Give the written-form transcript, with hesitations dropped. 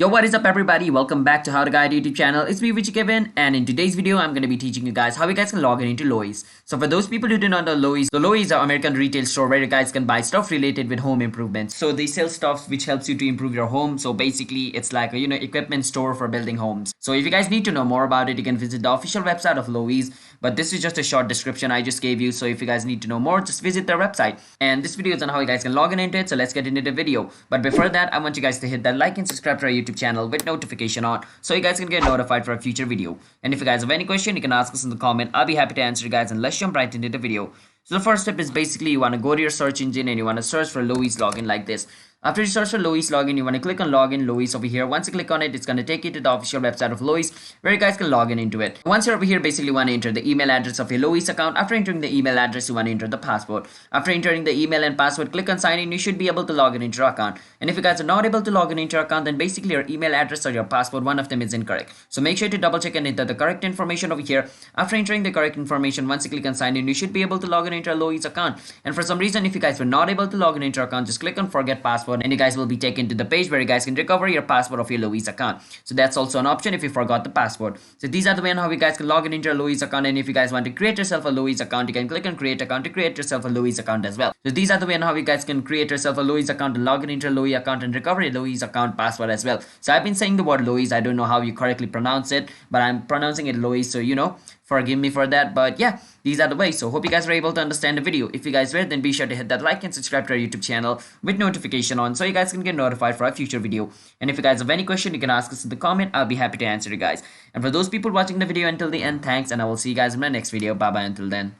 Yo, what is up everybody? Welcome back to How to Guide YouTube channel. It's me Vichy Kevin, and in today's video I'm going to be teaching you guys how you guys can log in into Lowe's. So for those people who do not know Lowe's, so Lowe's is an American retail store where you guys can buy stuff related with home improvements. So they sell stuff which helps you to improve your home. So basically it's like a equipment store for building homes. So if you guys need to know more about it, you can visit the official website of Lowe's. But this is just a short description I just gave you. So if you guys need to know more, just visit their website. And this video is on how you guys can log in into it. So let's get into the video. But before that, I want you guys to hit that like and subscribe to our YouTube channel with notification on so you guys can get notified for a future video. And if you guys have any question, you can ask us in the comment. I'll be happy to answer you guys, and let's jump right into the video. So the first step is basically you want to go to your search engine and you want to search for Lowe's login like this. After you search for Lowe's login, you want to click on login Lowe's over here. Once you click on it, it's going to take you to the official website of Lowe's where you guys can log in into it. Once you're over here, basically you want to enter the email address of your Lowe's account. After entering the email address, you want to enter the password. After entering the email and password, click on sign in. You should be able to log in into your account. And if you guys are not able to log in into your account, then basically your email address or your password, one of them is incorrect. So make sure to double check and enter the correct information over here. After entering the correct information, once you click on sign in, you should be able to log in into your Lowe's account. And for some reason, if you guys were not able to log in into your account, just click on forget password and you guys will be taken to the page where you guys can recover your password of your Lowe's account. So that's also an option if you forgot the password. So these are the way on how you guys can log in into your Lowe's account. And if you guys want to create yourself a Lowe's account, you can click on create account to create yourself a Lowe's account as well. So these are the way on how you guys can create yourself a Lowe's account and log in into your Lowe's account and recover your Lowe's account password as well. So I've been saying the word Lowe's. I don't know how you correctly pronounce it, but I'm pronouncing it Lowe's. So forgive me for that. But yeah, these are the ways. So hope you guys were able to understand the video. If you guys were, then be sure to hit that like and subscribe to our YouTube channel with notification on so you guys can get notified for a future video. And if you guys have any question, you can ask us in the comment. I'll be happy to answer you guys. And for those people watching the video until the end, thanks, and I will see you guys in my next video. Bye bye until then.